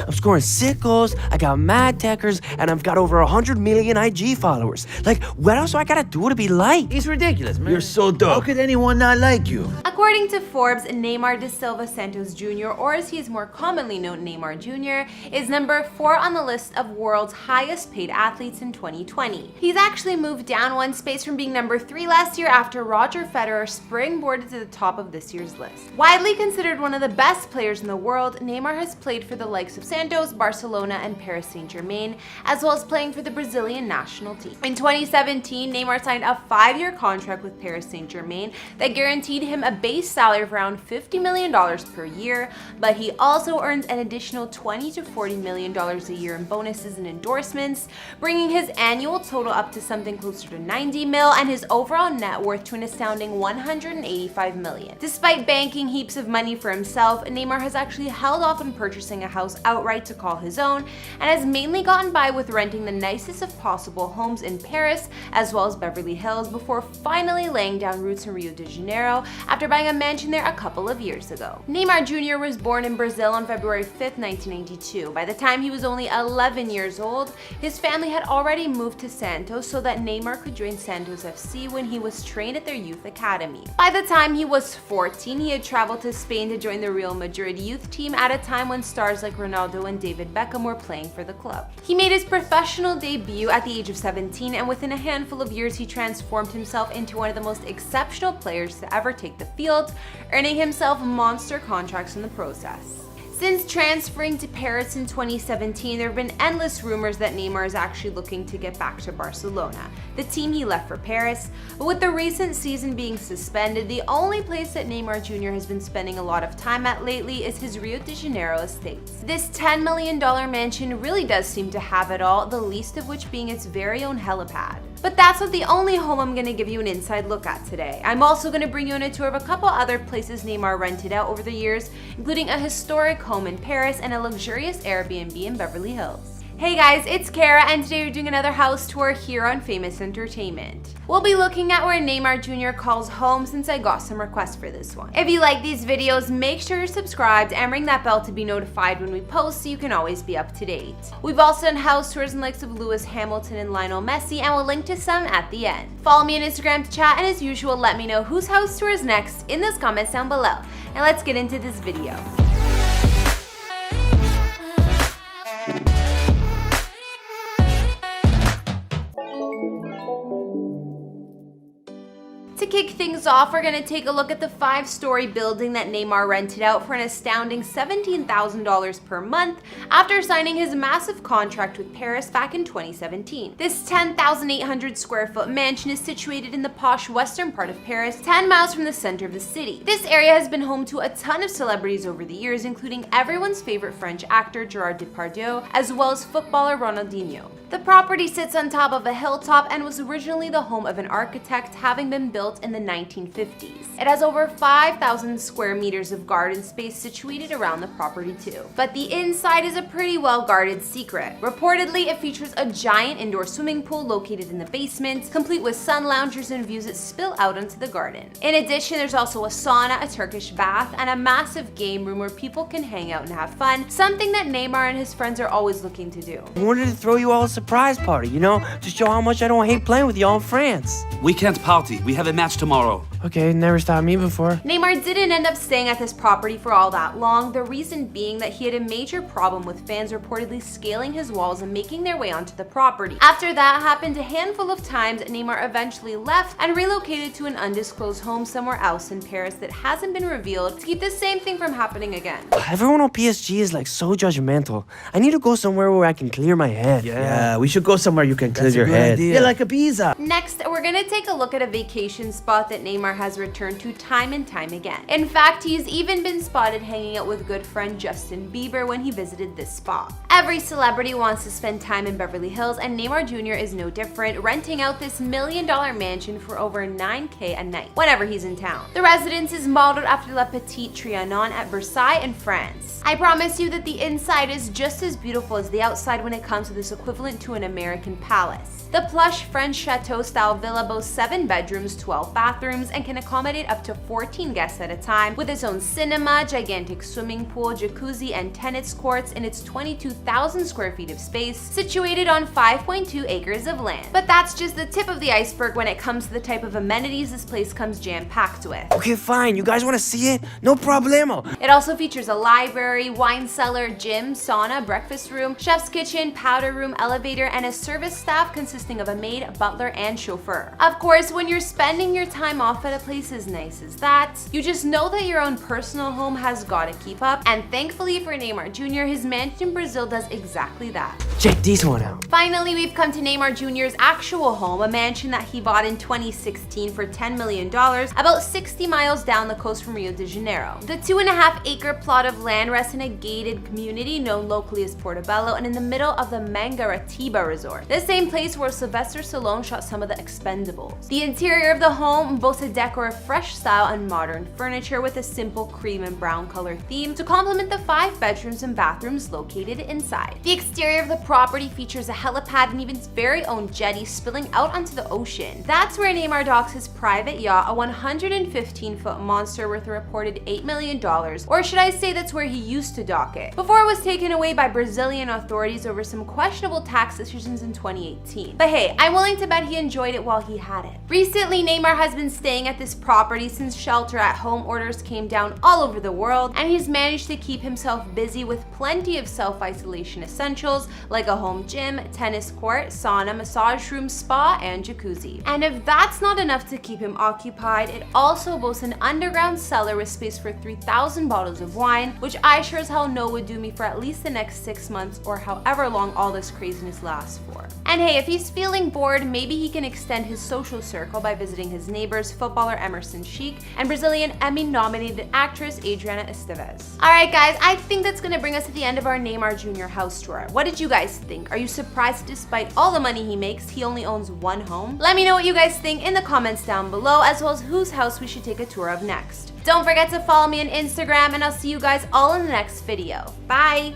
I'm scoring sick goals, I got mad techers, and I've got over 100 million IG followers. Like, what else do I gotta do to be liked? He's ridiculous, man. You're so dumb. How could anyone not like you? According to Forbes, Neymar da Silva Santos Jr., or as he is more commonly known, Neymar Jr., is number 4 on the list of world's highest paid athletes in 2020. He's actually moved down one space from being number 3 last year after Roger Federer springboarded to the top of this year's list. Widely considered one of the best players in the world, Neymar has played for the likes of Santos, Barcelona, and Paris Saint-Germain, as well as playing for the Brazilian national team. In 2017, Neymar signed a 5-year contract with Paris Saint-Germain that guaranteed him a base salary of around $50 million per year, but he also earns an additional $20 to $40 million a year in bonuses and endorsements, bringing his annual total up to something closer to 90 mil and his overall net worth to an astounding 185 million. Despite banking heaps of money for himself, Neymar has actually held off on purchasing a house outright to call his own and has mainly gotten by with renting the nicest of possible homes in Paris as well as Beverly Hills before finally laying down roots in Rio de Janeiro after buying a mansion there a couple of years ago. Neymar Jr. was born in Brazil on February 5th, 1992. By the time he was only 11 years old, his family had already moved to Santos so that Neymar could join Santos FC when he was trained at their youth academy. By the time he was 14, he had traveled to Spain to join the Real Madrid youth team at a time when stars like Ronaldo and David Beckham were playing for the club. He made his professional debut at the age of 17, and within a handful of years he transformed himself into one of the most exceptional players to ever take the field, earning himself monster contracts in the process. Since transferring to Paris in 2017, there have been endless rumors that Neymar is actually looking to get back to Barcelona, the team he left for Paris. But with the recent season being suspended, the only place that Neymar Jr. has been spending a lot of time at lately is his Rio de Janeiro estates. This $10 million mansion really does seem to have it all, the least of which being its very own helipad. But that's not the only home I'm going to give you an inside look at today. I'm also going to bring you on a tour of a couple other places Neymar rented out over the years, including a historic home in Paris and a luxurious Airbnb in Beverly Hills. Hey guys, it's Kara, and today we're doing another house tour here on Famous Entertainment. We'll be looking at where Neymar Jr. calls home since I got some requests for this one. If you like these videos, make sure you're subscribed and ring that bell to be notified when we post so you can always be up to date. We've also done house tours in the likes of Lewis Hamilton and Lionel Messi, and we'll link to some at the end. Follow me on Instagram to chat, and as usual, let me know whose house tour is next in those comments down below. Now let's get into this video. To kick things off, we're going to take a look at the 5-story building that Neymar rented out for an astounding $17,000 per month after signing his massive contract with Paris back in 2017. This 10,800 square foot mansion is situated in the posh western part of Paris, 10 miles from the center of the city. This area has been home to a ton of celebrities over the years, including everyone's favorite French actor Gerard Depardieu, as well as footballer Ronaldinho. The property sits on top of a hilltop and was originally the home of an architect, having been built in the 1950s. It has over 5,000 square meters of garden space situated around the property too. But the inside is a pretty well guarded secret. Reportedly, it features a giant indoor swimming pool located in the basement, complete with sun loungers and views that spill out onto the garden. In addition, there's also a sauna, a Turkish bath, and a massive game room where people can hang out and have fun, something that Neymar and his friends are always looking to do. I wanted to throw you all a surprise party, to show how much I don't hate playing with y'all in France. We can't party. We have a match tomorrow. Okay, never stopped me before. Neymar didn't end up staying at this property for all that long, the reason being that he had a major problem with fans reportedly scaling his walls and making their way onto the property. After that happened a handful of times, Neymar eventually left and relocated to an undisclosed home somewhere else in Paris that hasn't been revealed to keep the same thing from happening again. Everyone on PSG is so judgmental. I need to go somewhere where I can clear my head. Yeah, we should go somewhere you can clear That's a your good head. idea. Yeah, like Ibiza. Next, we're gonna take a look at a vacation spot that Neymar has returned to time and time again. In fact, he's even been spotted hanging out with good friend Justin Bieber when he visited this spot. Every celebrity wants to spend time in Beverly Hills, and Neymar Jr. is no different, renting out this $1 million mansion for over $9K a night whenever he's in town. The residence is modeled after La Petite Trianon at Versailles in France. I promise you that the inside is just as beautiful as the outside when it comes to this equivalent to an American palace. The plush French chateau-style villa boasts 7 bedrooms, 12 bathrooms, and can accommodate up to 14 guests at a time, with its own cinema, gigantic swimming pool, jacuzzi, and tennis courts in its 22,000 square feet of space, situated on 5.2 acres of land. But that's just the tip of the iceberg when it comes to the type of amenities this place comes jam-packed with. Okay, fine. You guys want to see it? No problemo. It also features a library, wine cellar, gym, sauna, breakfast room, chef's kitchen, powder room, elevator, and a service staff consisting of a maid, butler, and chauffeur. Of course, when you're spending your time off at a place as nice as that, you just know that your own personal home has got to keep up, and thankfully for Neymar Jr., his mansion in Brazil does exactly that. Check this one out. Finally, we've come to Neymar Jr.'s actual home, a mansion that he bought in 2016 for $10 million, about 60 miles down the coast from Rio de Janeiro. The 2.5-acre plot of land rests in a gated community known locally as Portobello and in the middle of the Mangaratiba resort, the same place where Sylvester Stallone shot some of the Expendables. The interior of the home boasts a decor of fresh style and modern furniture with a simple cream and brown color theme to complement the 5 bedrooms and bathrooms located inside. The exterior of the property features a helipad and even its very own jetty spilling out onto the ocean. That's where Neymar docks his private yacht, a 115-foot monster worth a reported $8 million, or should I say that's where he used to dock it, before it was taken away by Brazilian authorities over some questionable tax decisions in 2018. But hey, I'm willing to bet he enjoyed it while he had it. Recently, Neymar has been staying at this property since shelter-at-home orders came down all over the world, and he's managed to keep himself busy with plenty of self-isolation essentials like a home gym, tennis court, sauna, massage room, spa, and jacuzzi. And if that's not enough to keep him occupied, it also boasts an underground cellar with space for 3,000 bottles of wine, which I sure as hell know would do me for at least the next 6 months or however long all this craziness lasts for. And hey, if he's feeling bored, maybe he can extend his social circle by visiting his neighbors, footballer Emerson Sheik and Brazilian Emmy-nominated actress Adriana Esteves. Alright guys, I think that's gonna bring us to the end of our Neymar Jr. house tour. What did you guys think? Are you surprised despite all the money he makes, he only owns 1 home? Let me know what you guys think in the comments down below, as well as whose house we should take a tour of next. Don't forget to follow me on Instagram, and I'll see you guys all in the next video. Bye!